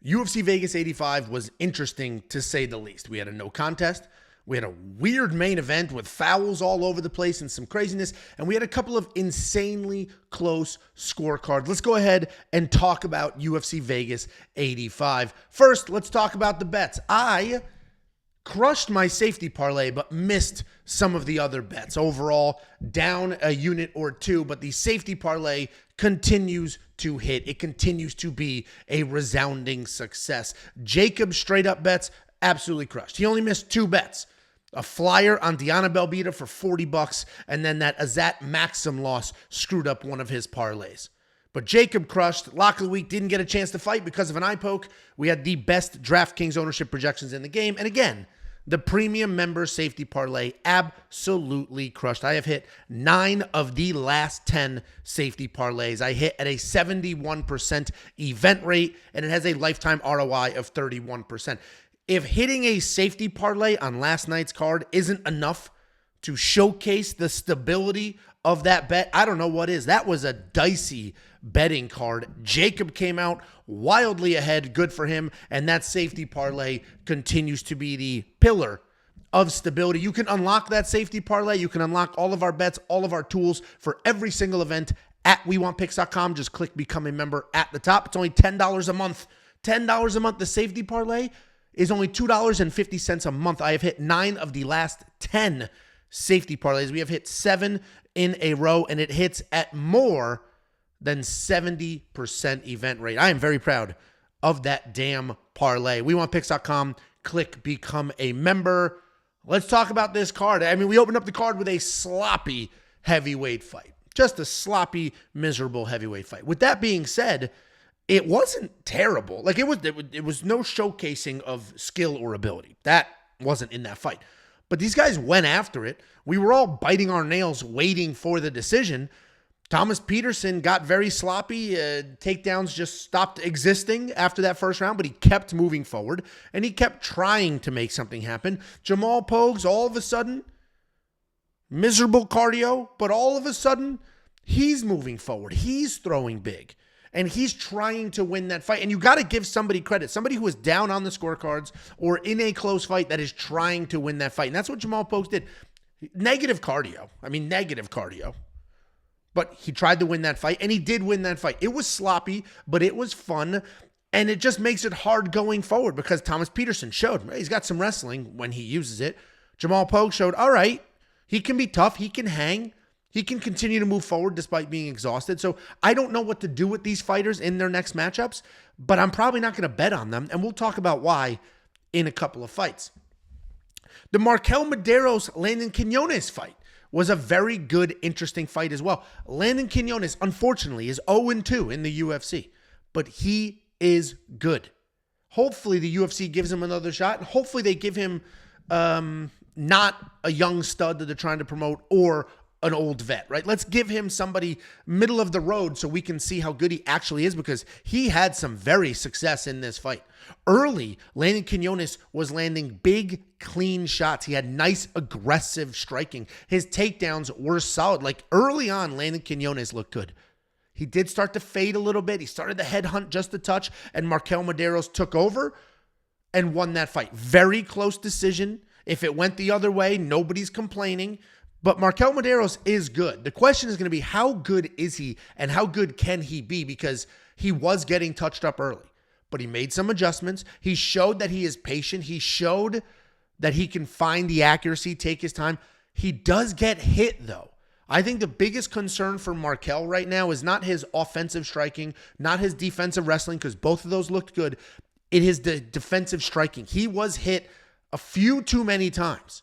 UFC Vegas 85 was interesting to say the least. We had a no contest. We had a weird main event with fouls all over the place and some craziness. And we had a couple of insanely close scorecards. Let's go ahead and talk about UFC Vegas 85. First, let's talk about the bets. I crushed my safety parlay, but missed some of the other bets. Overall, down a unit or two, but the safety parlay continues to hit. It continues to be a resounding success. Jacob's straight up bets, absolutely crushed. He only missed two bets. A flyer on Diana Belbita for $40, and then that Azat Maxim loss screwed up one of his parlays. But Jacob crushed. Lock of the week didn't get a chance to fight because of an eye poke. We had the best DraftKings ownership projections in the game. And again, the premium member safety parlay absolutely crushed. I have hit 9 of the last 10 safety parlays. I hit at a 71% event rate, and it has a lifetime ROI of 31%. If hitting a safety parlay on last night's card isn't enough to showcase the stability of that bet, I don't know what is. That was a dicey betting card. Jacob came out wildly ahead. Good for him. And that safety parlay continues to be the pillar of stability. You can unlock that safety parlay. You can unlock all of our bets, all of our tools for every single event at WeWantPicks.com. Just click Become a Member at the top. It's only $10 a month. $10 a month. The safety parlay is only $2.50 a month. I have hit 9 of the last 10 safety parlays. We have hit 7 in a row, and it hits at more than 70% event rate. I am very proud of that damn parlay. WeWantPicks.com. Click Become a Member. Let's talk about this card. I mean, we opened up the card with a sloppy heavyweight fight. Just a sloppy, miserable heavyweight fight. With that being said, it wasn't terrible. Like it was no showcasing of skill or ability. That wasn't in that fight. But these guys went after it. We were all biting our nails waiting for the decision. Thomas Peterson got very sloppy. Takedowns just stopped existing after that first round, but he kept moving forward and he kept trying to make something happen. Jamal Pogues, all of a sudden, miserable cardio, but all of a sudden, he's moving forward. He's throwing big. And he's trying to win that fight. And you got to give somebody credit. Somebody who is down on the scorecards or in a close fight that is trying to win that fight. And that's what Jamal Pogues did. Negative cardio. But he tried to win that fight, and he did win that fight. It was sloppy, but it was fun. And it just makes it hard going forward because Thomas Peterson showed he's got some wrestling when he uses it. Jamal Pogues showed, all right, he can be tough. He can hang. He can continue to move forward despite being exhausted. So I don't know what to do with these fighters in their next matchups, but I'm probably not going to bet on them. And we'll talk about why in a couple of fights. The Marquel Mederos Landon Quinones fight was a very good, interesting fight as well. Landon Quinones, unfortunately, is 0-2 in the UFC, but he is good. Hopefully the UFC gives him another shot, and hopefully they give him not a young stud that they're trying to promote or an old vet, right? Let's give him somebody middle of the road so we can see how good he actually is because he had some very success in this fight. Early, Landon Quinones was landing big, clean shots. He had nice, aggressive striking. His takedowns were solid. Like early on, Landon Quinones looked good. He did start to fade a little bit. He started the headhunt just a touch, and Marquel Mederos took over and won that fight. Very close decision. If it went the other way, nobody's complaining. But Marquel Mederos is good. The question is going to be how good is he and how good can he be because he was getting touched up early. But he made some adjustments. He showed that he is patient. He showed that he can find the accuracy, take his time. He does get hit, though. I think the biggest concern for Marquel right now is not his offensive striking, not his defensive wrestling, because both of those looked good. It is the defensive striking. He was hit a few too many times.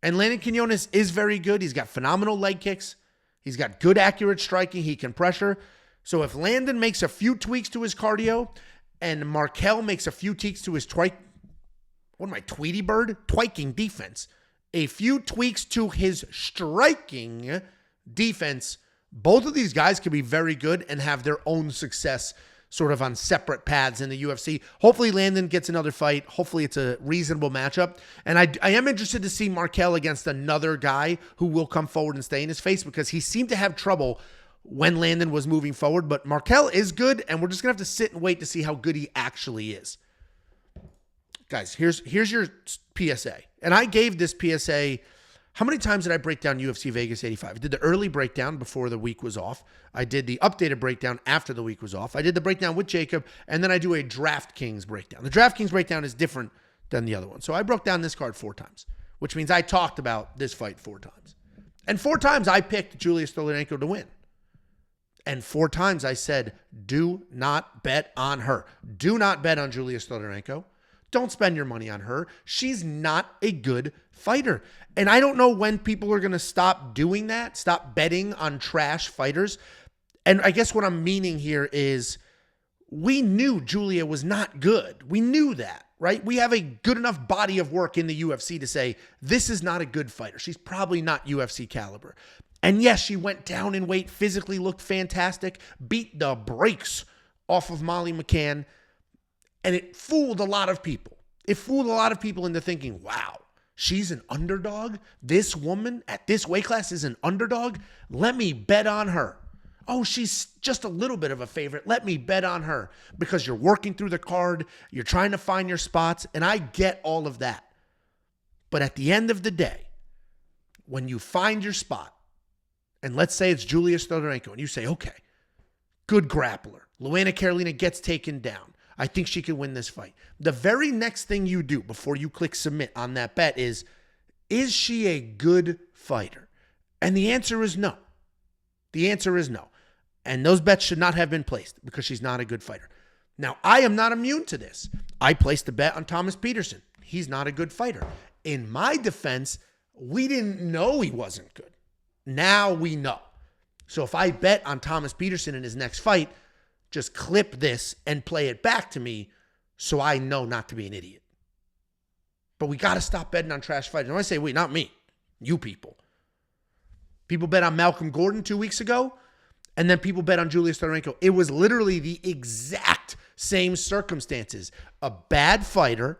And Landon Quinones is very good. He's got phenomenal leg kicks. He's got good, accurate striking. He can pressure. So if Landon makes a few tweaks to his cardio and Marquel makes a few tweaks to his twiking defense, a few tweaks to his striking defense, both of these guys could be very good and have their own success sort of on separate paths in the UFC. Hopefully Landon gets another fight. Hopefully it's a reasonable matchup. And I am interested to see Marquel against another guy who will come forward and stay in his face because he seemed to have trouble when Landon was moving forward, but Marquel is good, and we're just going to have to sit and wait to see how good he actually is. Guys, here's your PSA. And I gave this PSA, how many times did I break down UFC Vegas 85? I did the early breakdown before the week was off. I did the updated breakdown after the week was off. I did the breakdown with Jacob, and then I do a DraftKings breakdown. The DraftKings breakdown is different than the other one. So I broke down this card 4 times, which means I talked about this fight 4 times. And 4 times I picked Julia Stoliarenko to win. And 4 times I said, do not bet on her. Do not bet on Julia Stoliarenko. Don't spend your money on her. She's not a good fighter. And I don't know when people are going to stop doing that, stop betting on trash fighters. And I guess what I'm meaning here is we knew Julia was not good. We knew that, right? We have a good enough body of work in the UFC to say, this is not a good fighter. She's probably not UFC caliber. And yes, she went down in weight, physically looked fantastic, beat the brakes off of Molly McCann. And it fooled a lot of people. It fooled a lot of people into thinking, wow, she's an underdog? This woman at this weight class is an underdog? Let me bet on her. Oh, she's just a little bit of a favorite. Let me bet on her. Because you're working through the card. You're trying to find your spots. And I get all of that. But at the end of the day, when you find your spot, and let's say it's Julia Stoliarenko, and you say, okay, good grappler. Luana Carolina gets taken down. I think she can win this fight. The very next thing you do before you click submit on that bet is she a good fighter? And the answer is no. The answer is no. And those bets should not have been placed because she's not a good fighter. Now, I am not immune to this. I placed a bet on Thomas Peterson. He's not a good fighter. In my defense, we didn't know he wasn't good. Now we know. So if I bet on Thomas Peterson in his next fight, just clip this and play it back to me so I know not to be an idiot. But we got to stop betting on trash fighters. And when I say we, not me, you people. People bet on Malcolm Gordon 2 weeks ago, and then people bet on Julia Stoliarenko. It was literally the exact same circumstances. A bad fighter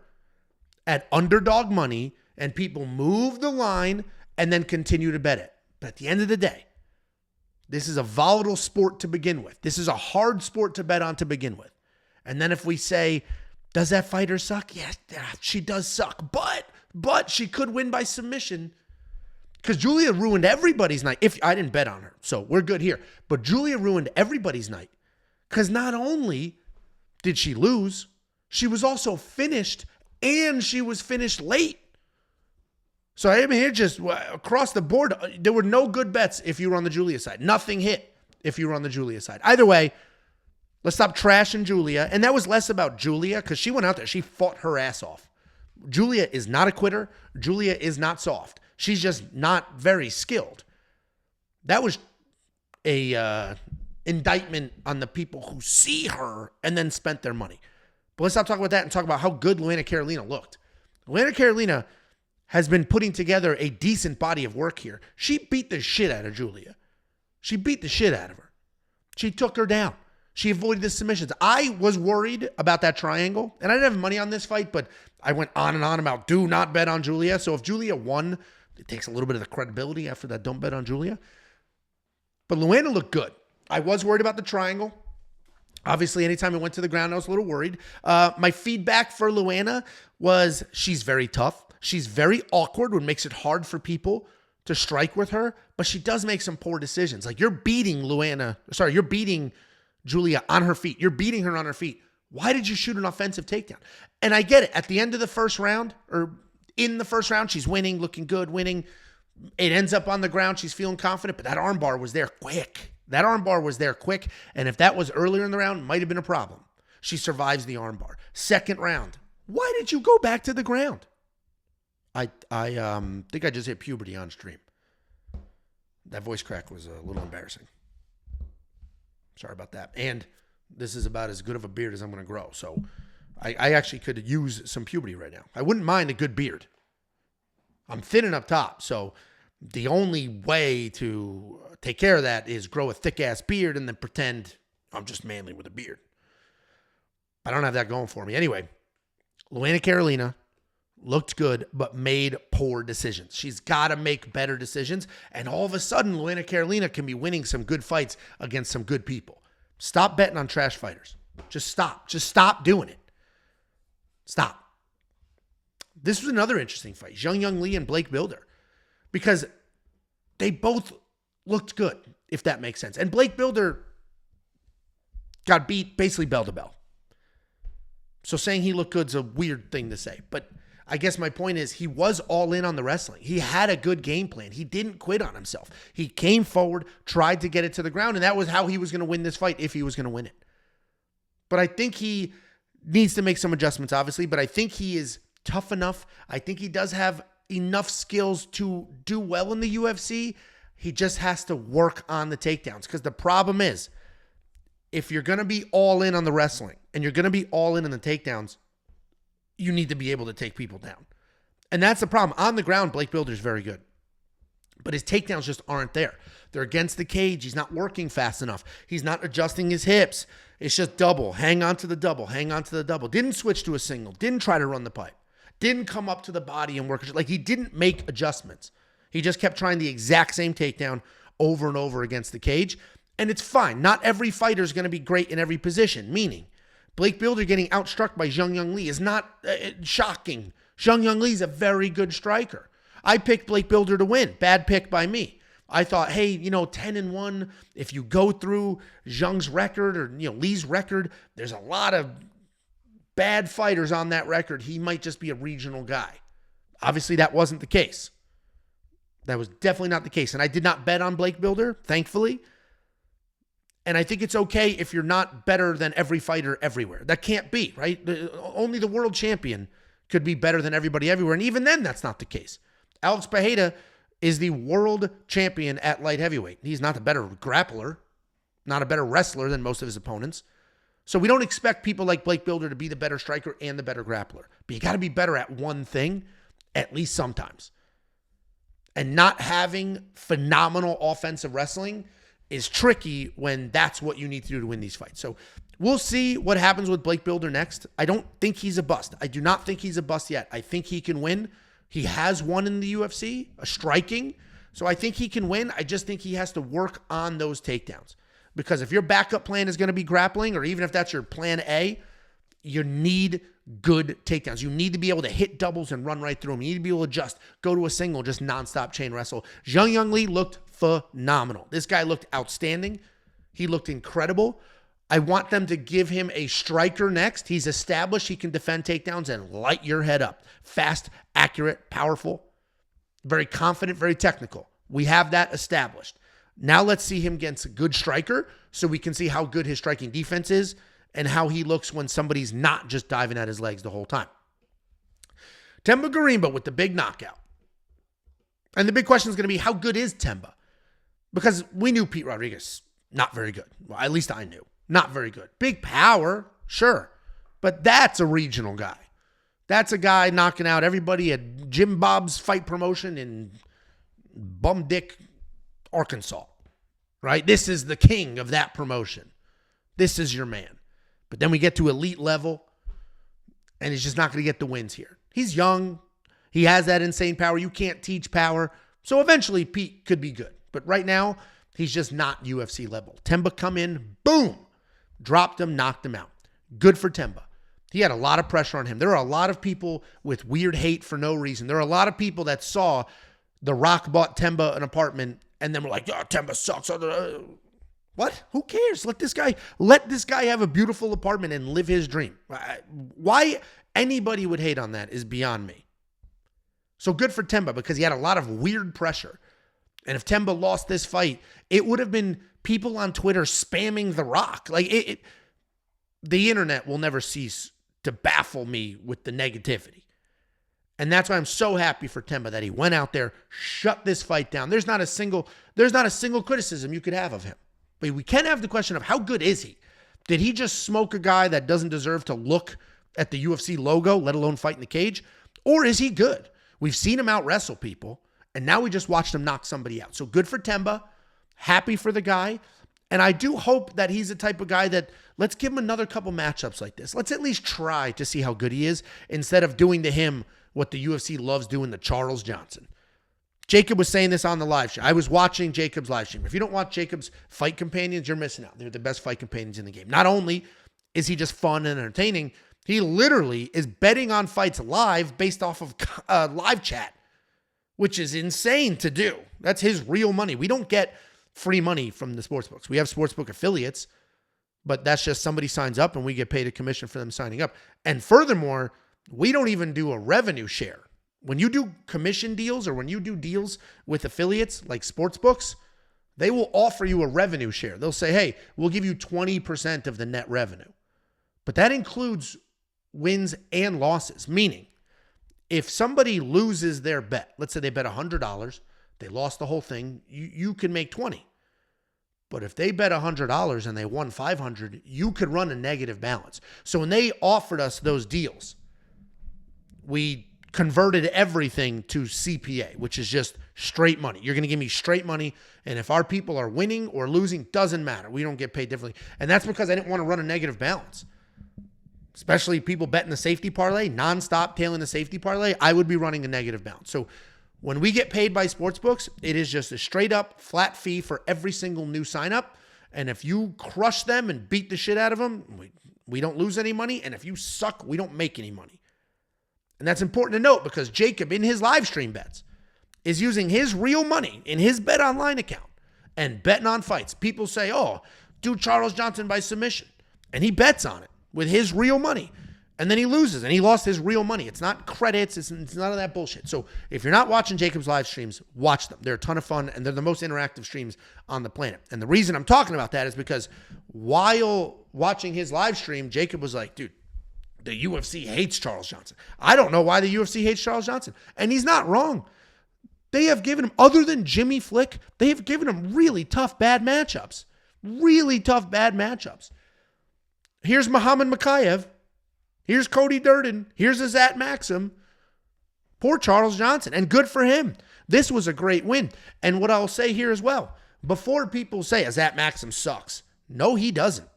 at underdog money, and people move the line and then continue to bet it. But at the end of the day, this is a volatile sport to begin with. This is a hard sport to bet on to begin with. And then if we say, does that fighter suck? Yes, she does suck. But she could win by submission because Julia ruined everybody's night. If I didn't bet on her, so we're good here. But Julia ruined everybody's night because not only did she lose, she was also finished, and she was finished late. So I mean, here just across the board, there were no good bets if you were on the Julia side. Nothing hit if you were on the Julia side. Either way, let's stop trashing Julia. And that was less about Julia because she went out there. She fought her ass off. Julia is not a quitter. Julia is not soft. She's just not very skilled. That was a indictment on the people who see her and then spent their money. But let's stop talking about that and talk about how good Luana Carolina looked. Luana Carolina has been putting together a decent body of work here. She beat the shit out of Julia. She beat the shit out of her. She took her down. She avoided the submissions. I was worried about that triangle, and I didn't have money on this fight, but I went on and on about do not bet on Julia. So if Julia won, it takes a little bit of the credibility after that don't bet on Julia. But Luana looked good. I was worried about the triangle. Obviously, anytime it went to the ground, I was a little worried. My feedback for Luana was she's very tough. She's very awkward, which makes it hard for people to strike with her, but she does make some poor decisions. Like you're beating Julia on her feet. You're beating her on her feet. Why did you shoot an offensive takedown? And I get it. At the end of the first round, or in the first round, she's winning, looking good, winning. It ends up on the ground. She's feeling confident, but that arm bar was there quick. That arm bar was there quick, and if that was earlier in the round, it might have been a problem. She survives the arm bar. Second round, why did you go back to the ground? I think I just hit puberty on stream. That voice crack was a little embarrassing. Sorry about that. And this is about as good of a beard as I'm going to grow. So I actually could use some puberty right now. I wouldn't mind a good beard. I'm thinning up top. So the only way to take care of that is grow a thick-ass beard and then pretend I'm just manly with a beard. I don't have that going for me. Anyway, Luana Carolina looked good, but made poor decisions. She's got to make better decisions. And all of a sudden, Luana Carolina can be winning some good fights against some good people. Stop betting on trash fighters. Just stop. Just stop doing it. Stop. This was another interesting fight. Zhang Young Lee and Blake Bilder. Because they both looked good, if that makes sense. And Blake Bilder got beat basically bell to bell. So saying he looked good is a weird thing to say. But I guess my point is he was all in on the wrestling. He had a good game plan. He didn't quit on himself. He came forward, tried to get it to the ground, and that was how he was going to win this fight if he was going to win it. But I think he needs to make some adjustments, obviously, but I think he is tough enough. I think he does have enough skills to do well in the UFC. He just has to work on the takedowns, because the problem is, if you're going to be all in on the wrestling and you're going to be all in on the takedowns, you need to be able to take people down. And that's the problem. On the ground, Blake Bilder is very good, but his takedowns just aren't there. They're against the cage. He's not working fast enough. He's not adjusting his hips. It's just double. Hang on to the double. Hang on to the double. Didn't switch to a single. Didn't try to run the pipe. Didn't come up to the body and work. Like, he didn't make adjustments. He just kept trying the exact same takedown over and over against the cage. And it's fine. Not every fighter is going to be great in every position, meaning Blake Bilder getting outstruck by Zhang Young Lee is not shocking. Zhang Young Lee is a very good striker. I picked Blake Bilder to win. Bad pick by me. I thought, hey, 10-1, if you go through Zhang's record or Lee's record, there's a lot of bad fighters on that record. He might just be a regional guy. Obviously, that wasn't the case. That was definitely not the case. And I did not bet on Blake Bilder, thankfully. And I think it's okay if you're not better than every fighter everywhere. That can't be, right? Only the world champion could be better than everybody everywhere. And even then, that's not the case. Alex Pereira is the world champion at light heavyweight. He's not a better grappler, not a better wrestler than most of his opponents. So we don't expect people like Blake Bilder to be the better striker and the better grappler. But you got to be better at one thing, at least sometimes. And not having phenomenal offensive wrestling is tricky when that's what you need to do to win these fights. So we'll see what happens with Blake Bilder next. I don't think he's a bust. I do not think he's a bust yet. I think he can win. He has won in the UFC, a striking. So I think he can win. I just think he has to work on those takedowns. Because if your backup plan is going to be grappling, or even if that's your plan A, you need good takedowns. You need to be able to hit doubles and run right through them. You need to be able to just go to a single, just nonstop chain wrestle. Zhang Young Lee looked phenomenal. This guy looked outstanding. He looked incredible. I want them to give him a striker next. He's established he can defend takedowns and light your head up. Fast, accurate, powerful, very confident, very technical. We have that established. Now let's see him against a good striker so we can see how good his striking defense is and how he looks when somebody's not just diving at his legs the whole time. Themba Gorimbo with the big knockout. And the big question is going to be, how good is Themba? Because we knew Pete Rodriguez, not very good. Well, at least I knew. Not very good. Big power, sure. But that's a regional guy. That's a guy knocking out everybody at Jim Bob's fight promotion in Bum Dick, Arkansas. Right? This is the king of that promotion. This is your man. But then we get to elite level, and he's just not going to get the wins here. He's young. He has that insane power. You can't teach power. So eventually Pete could be good. But right now, he's just not UFC level. Themba come in, boom, dropped him, knocked him out. Good for Themba. He had a lot of pressure on him. There are a lot of people with weird hate for no reason. There are a lot of people that saw The Rock bought Themba an apartment and then were like, oh, Themba sucks. What? Who cares? Let this guy have a beautiful apartment and live his dream. Why anybody would hate on that is beyond me. So good for Themba because he had a lot of weird pressure. And if Themba lost this fight, it would have been people on Twitter spamming The Rock. Like the internet will never cease to baffle me with the negativity. And that's why I'm so happy for Themba that he went out there, shut this fight down. There's not a single criticism you could have of him. But we can have the question of how good is he? Did he just smoke a guy that doesn't deserve to look at the UFC logo, let alone fight in the cage? Or is he good? We've seen him out wrestle people, and now we just watched him knock somebody out. So good for Themba. Happy for the guy. And I do hope that he's the type of guy that, let's give him another couple matchups like this. Let's at least try to see how good he is instead of doing to him what the UFC loves doing to Charles Johnson. Jacob was saying this on the live stream. I was watching Jacob's live stream. If you don't watch Jacob's fight companions, you're missing out. They're the best fight companions in the game. Not only is he just fun and entertaining, he literally is betting on fights live based off of live chat, which is insane to do. That's his real money. We don't get free money from the sportsbooks. We have sportsbook affiliates, but that's just somebody signs up and we get paid a commission for them signing up. And furthermore, we don't even do a revenue share. When you do commission deals or when you do deals with affiliates like sportsbooks, they will offer you a revenue share. They'll say, hey, we'll give you 20% of the net revenue. But that includes wins and losses, meaning if somebody loses their bet, let's say they bet $100, they lost the whole thing, you can make 20. But if they bet $100 and they won 500, you could run a negative balance. So when they offered us those deals, we converted everything to CPA, which is just straight money. You're going to give me straight money, and if our people are winning or losing, doesn't matter. We don't get paid differently. And that's because I didn't want to run a negative balance. Especially people betting the safety parlay, nonstop tailing the safety parlay, I would be running a negative balance. So when we get paid by sportsbooks, it is just a straight up flat fee for every single new sign up. And if you crush them and beat the shit out of them, we don't lose any money. And if you suck, we don't make any money. And that's important to note because Jacob, in his live stream bets, is using his real money in his Bet Online account and betting on fights. People say, oh, do Charles Johnson by submission. And he bets on it with his real money. And then he loses, and he lost his real money. It's not credits. It's none of that bullshit. So if you're not watching Jacob's live streams, watch them. They're a ton of fun, and they're the most interactive streams on the planet. And the reason I'm talking about that is because while watching his live stream, Jacob was like, dude, the UFC hates Charles Johnson. I don't know why the UFC hates Charles Johnson. And he's not wrong. They have given him, other than Jimmy Flick, they have given him really tough, bad matchups. Really tough, bad matchups. Here's Muhammad Makayev. Here's Cody Durden. Here's Azat Maxim. Poor Charles Johnson. And good for him. This was a great win. And what I'll say here as well, before people say Azat Maxim sucks, no, he doesn't.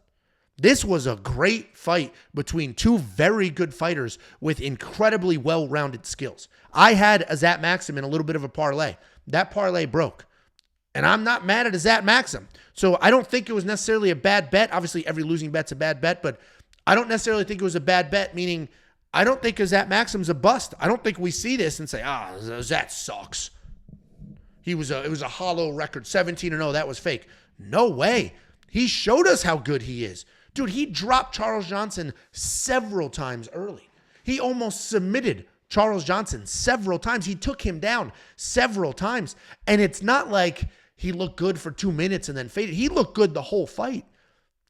This was a great fight between two very good fighters with incredibly well-rounded skills. I had Azat Maxim in a little bit of a parlay. That parlay broke. And I'm not mad at Azat Maxim. So I don't think it was necessarily a bad bet. Obviously, every losing bet's a bad bet, but I don't necessarily think it was a bad bet, meaning I don't think Azat Maxim's a bust. I don't think we see this and say, Azat sucks. It was a hollow record, 17-0. That was fake. No way. He showed us how good he is. Dude, he dropped Charles Johnson several times early. He almost submitted Charles Johnson several times. He took him down several times. And it's not like he looked good for 2 minutes and then faded. He looked good the whole fight.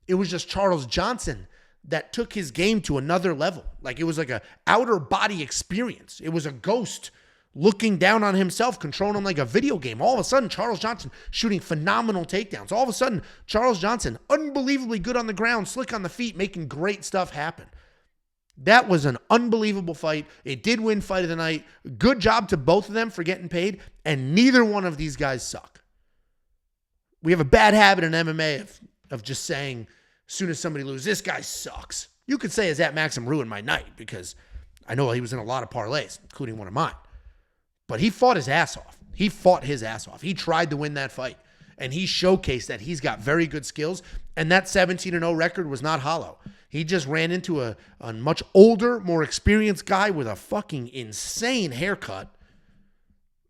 It was just Charles Johnson that took his game to another level. Like it was like a outer body experience. It was a ghost looking down on himself, controlling him like a video game. All of a sudden, Charles Johnson shooting phenomenal takedowns. All of a sudden, Charles Johnson, unbelievably good on the ground, slick on the feet, making great stuff happen. That was an unbelievable fight. It did win fight of the night. Good job to both of them for getting paid, and neither one of these guys suck. We have a bad habit in MMA of just saying, as soon as somebody loses, this guy sucks. You could say, Azat Maxim ruined my night because I know he was in a lot of parlays, including one of mine. But he fought his ass off. He fought his ass off. He tried to win that fight. And he showcased that he's got very good skills. And that 17-0 record was not hollow. He just ran into a much older, more experienced guy with a fucking insane haircut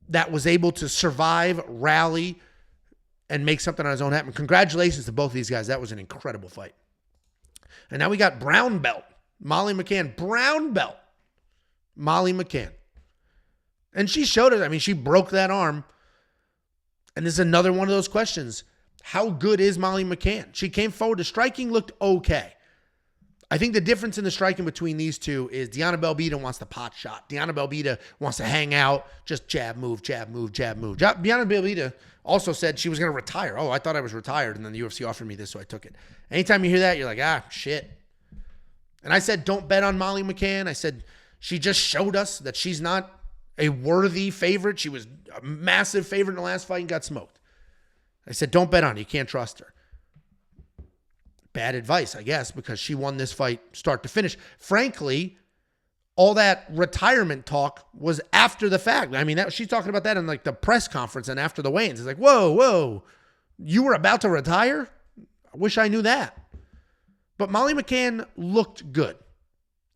that was able to survive, rally, and make something on his own happen. Congratulations to both of these guys. That was an incredible fight. And now we got brown belt, Molly McCann. Brown belt, Molly McCann. And she showed it. I mean, she broke that arm. And this is another one of those questions. How good is Molly McCann? She came forward. The striking looked okay. I think the difference in the striking between these two is Deanna Belbita wants the pot shot. Deanna Belbita wants to hang out, just jab, move, jab, move, jab, move. Deanna Belbita also said she was going to retire. Oh, I thought I was retired, and then the UFC offered me this, so I took it. Anytime you hear that, you're like, shit. And I said, don't bet on Molly McCann. I said, she just showed us that she's not a worthy favorite. She was a massive favorite in the last fight and got smoked. I said, don't bet on her. You can't trust her. Bad advice, I guess, because she won this fight start to finish. Frankly, all that retirement talk was after the fact. I mean, she's talking about that in like the press conference and after the weigh-ins. It's like, whoa, you were about to retire? I wish I knew that. But Molly McCann looked good.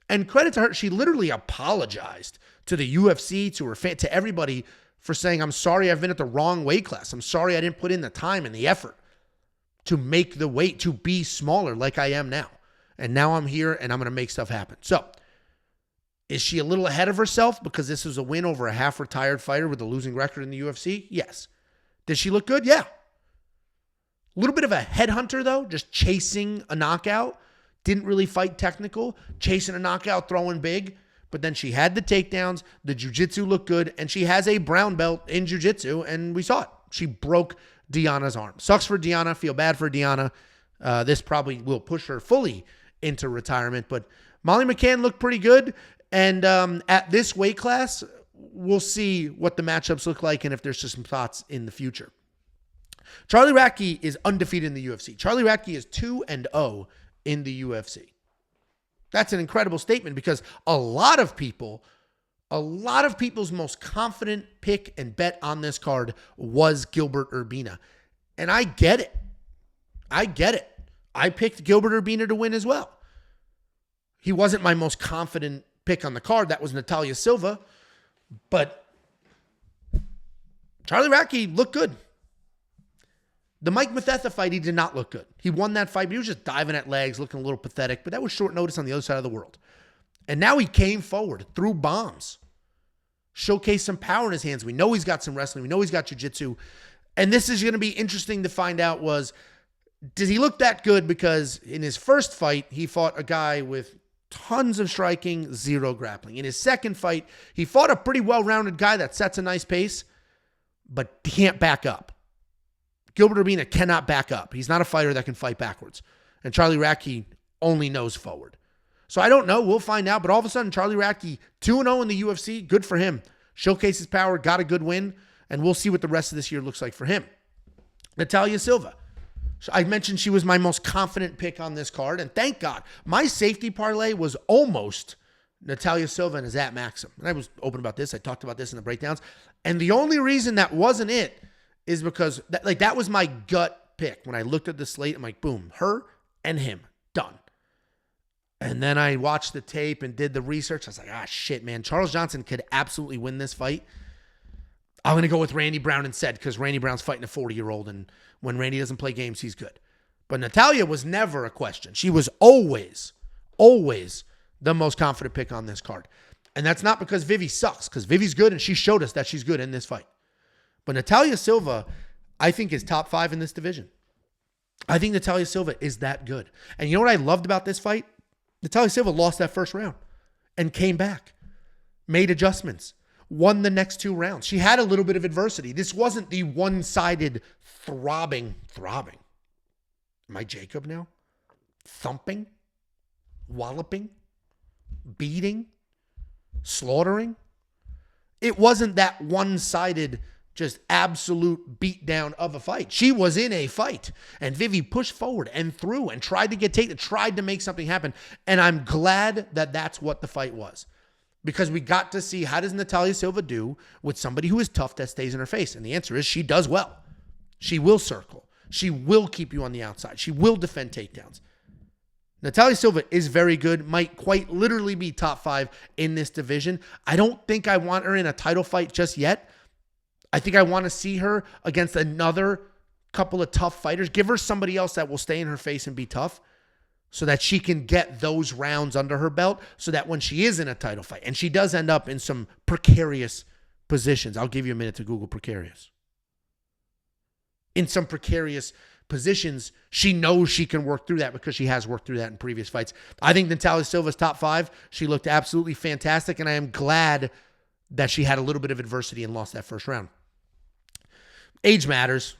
And credit to her, she literally apologized to the UFC, to her fan, to everybody for saying, I'm sorry I've been at the wrong weight class. I'm sorry I didn't put in the time and the effort to make the weight, to be smaller like I am now. And now I'm here and I'm going to make stuff happen. So, is she a little ahead of herself because this is a win over a half-retired fighter with a losing record in the UFC? Yes. Did she look good? Yeah. A little bit of a headhunter, though, just chasing a knockout. Didn't really fight technical, chasing a knockout, throwing big. But then she had the takedowns. The jiu-jitsu looked good. And she has a brown belt in jiu-jitsu, and we saw it. She broke Deanna's arm. Sucks for Deanna. Feel bad for Deanna. This probably will push her fully into retirement. But Molly McCann looked pretty good. And at this weight class, we'll see what the matchups look like and if there's just some thoughts in the future. Charlie Radtke is undefeated in the UFC. Charlie Radtke is 2-0 in the UFC. That's an incredible statement because a lot of people's most confident pick and bet on this card was Gilbert Urbina. And I get it. I picked Gilbert Urbina to win as well. He wasn't my most confident pick on the card. That was Natalia Silva. But Charlie Radtke looked good. The Mike Mathetha fight, he did not look good. He won that fight, but he was just diving at legs, looking a little pathetic. But that was short notice on the other side of the world. And now he came forward, threw bombs, showcased some power in his hands. We know he's got some wrestling. We know he's got jiu-jitsu. And this is going to be interesting to find out does he look that good? Because in his first fight, he fought a guy with tons of striking, zero grappling. In his second fight, he fought a pretty well-rounded guy that sets a nice pace, but can't back up. Gilbert Urbina cannot back up. He's not a fighter that can fight backwards. And Charlie Radtke only knows forward. So I don't know. We'll find out. But all of a sudden, Charlie Radtke, 2-0 in the UFC. Good for him. Showcased his power, got a good win. And we'll see what the rest of this year looks like for him. Natalia Silva. I mentioned she was my most confident pick on this card. And thank God. My safety parlay was almost Natalia Silva and Azat Maxim. And I was open about this. I talked about this in the breakdowns. And the only reason that wasn't it is because that was my gut pick. When I looked at the slate, I'm like, boom, her and him, done. And then I watched the tape and did the research. I was like, shit, man. Charles Johnson could absolutely win this fight. I'm going to go with Randy Brown instead because Randy Brown's fighting a 40-year-old, and when Randy doesn't play games, he's good. But Natalia was never a question. She was always the most confident pick on this card. And that's not because Vivi sucks, because Vivi's good, and she showed us that she's good in this fight. But Natalia Silva, I think, is top 5 in this division. I think Natalia Silva is that good. And you know what I loved about this fight? Natalia Silva lost that first round and came back, made adjustments, won the next 2 rounds. She had a little bit of adversity. This wasn't the one-sided throbbing. Am I Jacob now? Thumping, walloping, beating, slaughtering. It wasn't that one-sided, just absolute beatdown of a fight. She was in a fight. And Vivi pushed forward and threw and tried to get taken, tried to make something happen. And I'm glad that that's what the fight was. Because we got to see, how does Natalia Silva do with somebody who is tough that stays in her face? And the answer is she does well. She will circle. She will keep you on the outside. She will defend takedowns. Natalia Silva is very good, might quite literally be top 5 in this division. I don't think I want her in a title fight just yet. I think I want to see her against another couple of tough fighters. Give her somebody else that will stay in her face and be tough so that she can get those rounds under her belt so that when she is in a title fight, and she does end up in some precarious positions. I'll give you a minute to Google precarious. In some precarious positions, she knows she can work through that because she has worked through that in previous fights. I think Natalia Silva's top 5. She looked absolutely fantastic, and I am glad that she had a little bit of adversity and lost that first round. Age matters.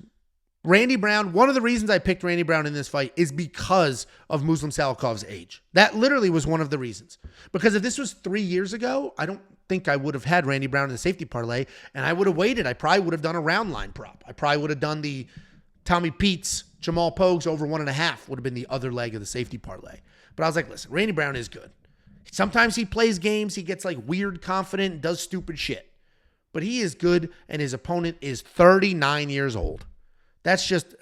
Randy Brown, one of the reasons I picked Randy Brown in this fight is because of Muslim Salikov's age. That literally was one of the reasons. Because if this was 3 years ago, I don't think I would have had Randy Brown in the safety parlay, and I would have waited. I probably would have done a round line prop. I probably would have done the Tommy Peets, Jamal Pogues over 1.5 would have been the other leg of the safety parlay. But I was like, listen, Randy Brown is good. Sometimes he plays games, he gets like weird confident and does stupid shit. But he is good, and his opponent is 39 years old. That's just,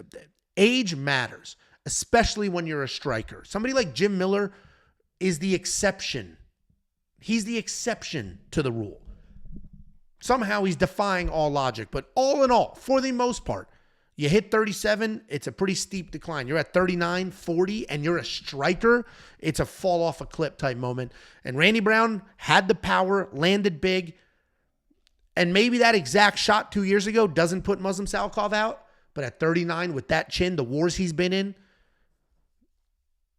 age matters, especially when you're a striker. Somebody like Jim Miller is the exception. He's the exception to the rule. Somehow he's defying all logic. But all in all, for the most part, you hit 37, it's a pretty steep decline. You're at 39, 40, and you're a striker, it's a fall off a cliff type moment. And Randy Brown had the power, landed big, and maybe that exact shot 2 years ago doesn't put Muslim Salkov out, but at 39 with that chin, the wars he's been in,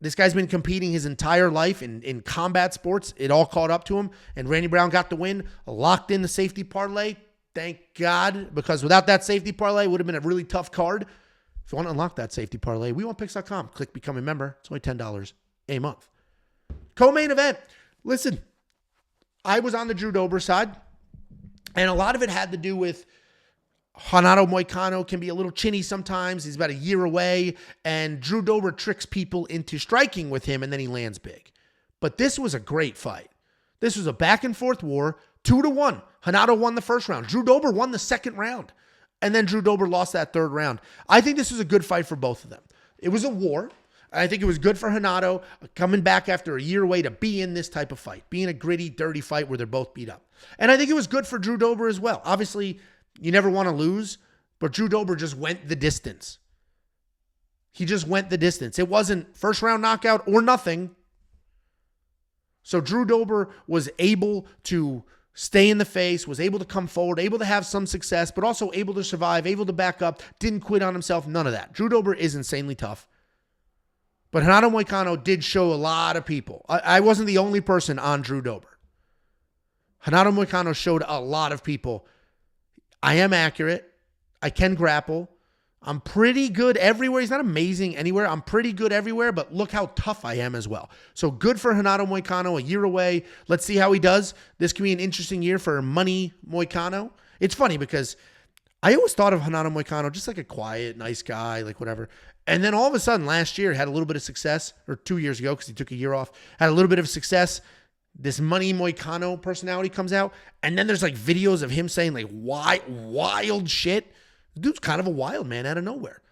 this guy's been competing his entire life in combat sports. It all caught up to him, and Randy Brown got the win, locked in the safety parlay. Thank God, because without that safety parlay, it would have been a really tough card. If you want to unlock that safety parlay, WeWantPicks.com. Click Become a Member. It's only $10 a month. Co-main event. Listen, I was on the Drew Dober side, and a lot of it had to do with Renato Moicano can be a little chinny sometimes. He's about a year away, and Drew Dober tricks people into striking with him, and then he lands big. But this was a great fight. This was a back-and-forth war, 2-1. Renato won the first round. Drew Dober won the second round, and then Drew Dober lost that third round. I think this was a good fight for both of them. It was a war. I think it was good for Renato coming back after a year away to be in this type of fight, be in a gritty, dirty fight where they're both beat up. And I think it was good for Drew Dober as well. Obviously, you never want to lose, but Drew Dober just went the distance. He just went the distance. It wasn't first round knockout or nothing. So Drew Dober was able to stay in the face, was able to come forward, able to have some success, but also able to survive, able to back up, didn't quit on himself, none of that. Drew Dober is insanely tough. But Renato Moicano did show a lot of people. I wasn't the only person on Drew Dober. Renato Moicano showed a lot of people. I am accurate. I can grapple. I'm pretty good everywhere. He's not amazing anywhere. I'm pretty good everywhere, but look how tough I am as well. So good for Renato Moicano, a year away. Let's see how he does. This could be an interesting year for Money Moicano. It's funny because I always thought of Renato Moicano just like a quiet, nice guy, like whatever. And then all of a sudden last year had a little bit of success, or 2 years ago because he took a year off, had a little bit of success. This Money Moicano personality comes out, and then there's like videos of him saying like wild shit. The dude's kind of a wild man out of nowhere.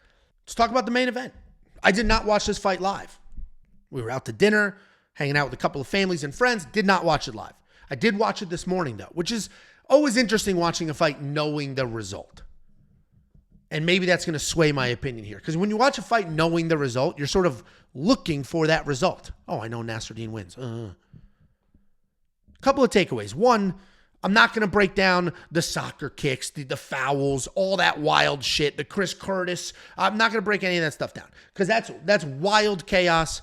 Let's talk about the main event. I did not watch this fight live. We were out to dinner, hanging out with a couple of families and friends. Did not watch it live. I did watch it this morning though, which is always interesting watching a fight knowing the result. And maybe that's going to sway my opinion here. Because when you watch a fight knowing the result, you're sort of looking for that result. Oh, I know Nasruddin wins. Couple of takeaways. One, I'm not going to break down the soccer kicks, the fouls, all that wild shit, the Chris Curtis. I'm not going to break any of that stuff down because that's wild chaos.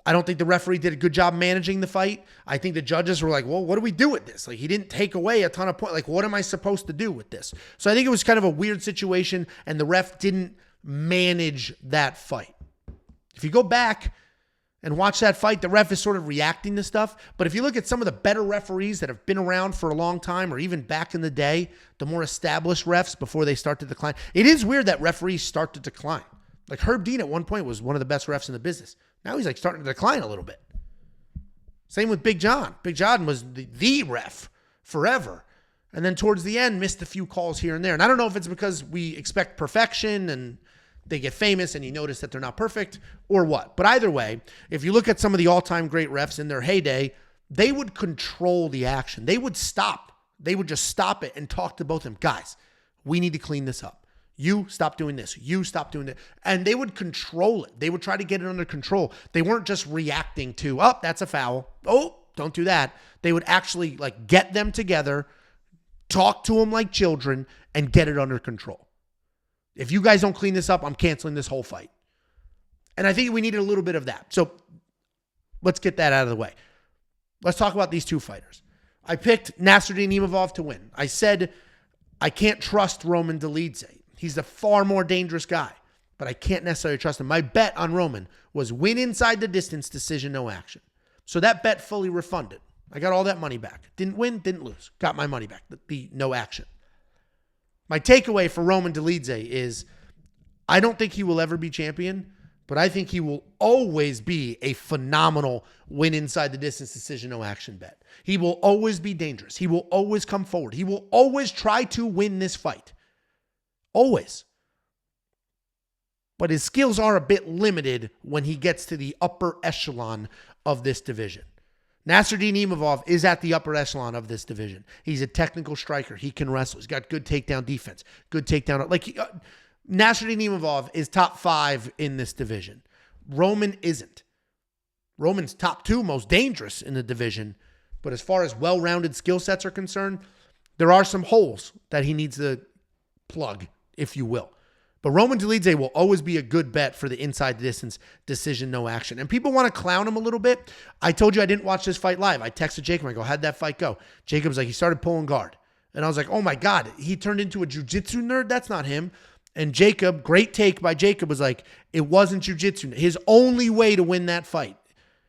I don't think the referee did a good job managing the fight. I think the judges were like, well, what do we do with this? Like, he didn't take away a ton of points. Like, what am I supposed to do with this? So I think it was kind of a weird situation, and the ref didn't manage that fight. If you go back and watch that fight, the ref is sort of reacting to stuff. But if you look at some of the better referees that have been around for a long time, or even back in the day, the more established refs before they start to decline, it is weird that referees start to decline. Like Herb Dean at one point was one of the best refs in the business. Now he's like starting to decline a little bit. Same with Big John. Big John was the ref forever. And then towards the end, missed a few calls here and there. And I don't know if it's because we expect perfection and they get famous and you notice that they're not perfect or what. But either way, if you look at some of the all-time great refs in their heyday, they would control the action. They would stop. They would just stop it and talk to both of them. Guys, we need to clean this up. You stop doing this. You stop doing that. And they would control it. They would try to get it under control. They weren't just reacting to, oh, that's a foul. Oh, don't do that. They would actually like get them together, talk to them like children, and get it under control. If you guys don't clean this up, I'm canceling this whole fight. And I think we needed a little bit of that. So let's get that out of the way. Let's talk about these two fighters. I picked Nasruddin Imavov to win. I said I can't trust Roman Dolidze. He's the far more dangerous guy, but I can't necessarily trust him. My bet on Roman was win inside the distance, decision, no action. So that bet fully refunded. I got all that money back. Didn't win, didn't lose. Got my money back, the no action. My takeaway for Roman Dolidze is I don't think he will ever be champion But I think he will always be a phenomenal win inside the distance decision, no action bet. He will always be dangerous. He will always come forward. He will always try to win this fight. Always. But his skills are a bit limited when he gets to the upper echelon of this division. Nasruddin Imavov is at the upper echelon of this division. He's a technical striker. He can wrestle. He's got good takedown defense. Good takedown. Nasruddin Imavov is top 5 in this division. Roman isn't. Roman's top 2 most dangerous in the division. But as far as well-rounded skill sets are concerned, there are some holes that he needs to plug, if you will. But Roman Dolidze will always be a good bet for the inside distance decision, no action. And people want to clown him a little bit. I told you I didn't watch this fight live. I texted Jacob. I go, how'd that fight go? Jacob's like, he started pulling guard. And I was like, oh my God, he turned into a jiu-jitsu nerd? That's not him. And Jacob, great take by Jacob, was like, it wasn't jiu-jitsu. His only way to win that fight.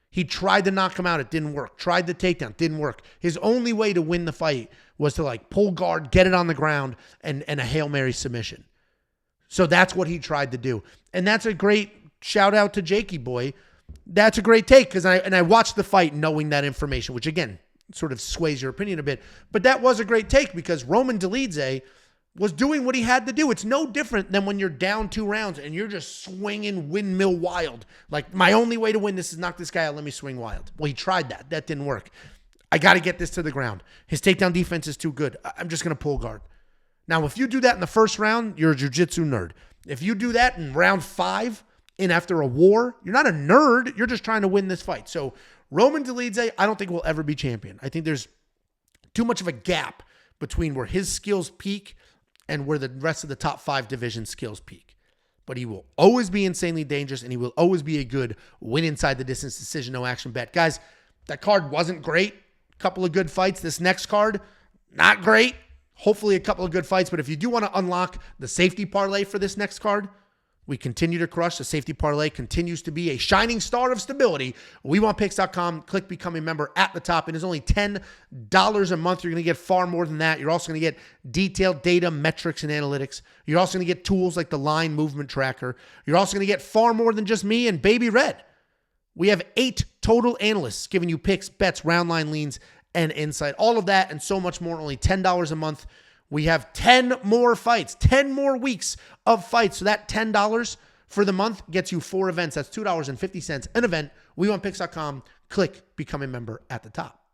He tried to knock him out. It didn't work. Tried the takedown. Didn't work. His only way to win the fight was to pull guard, get it on the ground, and a Hail Mary submission. So that's what he tried to do. And that's a great shout out to Jakey boy. That's a great take because I watched the fight knowing that information, which again, sort of sways your opinion a bit. But that was a great take because Roman Dolidze was doing what he had to do. It's no different than when you're down 2 rounds and you're just swinging windmill wild. Like, my only way to win this is knock this guy out. Let me swing wild. Well, he tried that. That didn't work. I got to get this to the ground. His takedown defense is too good. I'm just going to pull guard. Now, if you do that in the first round, you're a jiu-jitsu nerd. If you do that in round 5 and after a war, you're not a nerd. You're just trying to win this fight. So Roman Dolidze, I don't think will ever be champion. I think there's too much of a gap between where his skills peak and where the rest of the top 5 division skills peak. But he will always be insanely dangerous, and he will always be a good win inside the distance decision, no action bet. Guys, that card wasn't great. Couple of good fights. This next card, not great. Hopefully a couple of good fights, but if you do want to unlock the safety parlay for this next card, we continue to crush. The safety parlay continues to be a shining star of stability. WeWantPicks.com. Click Become a Member at the top. It is only $10 a month. You're going to get far more than that. You're also going to get detailed data, metrics, and analytics. You're also going to get tools like the line movement tracker. You're also going to get far more than just me and Baby Red. We have 8 total analysts giving you picks, bets, round line leans, and insight. All of that and so much more, only $10 a month. We have 10 more fights, 10 more weeks of fights. So that $10 for the month gets you 4 events. That's $2.50 an event. WeWantPicks.com. Click Become a Member at the top.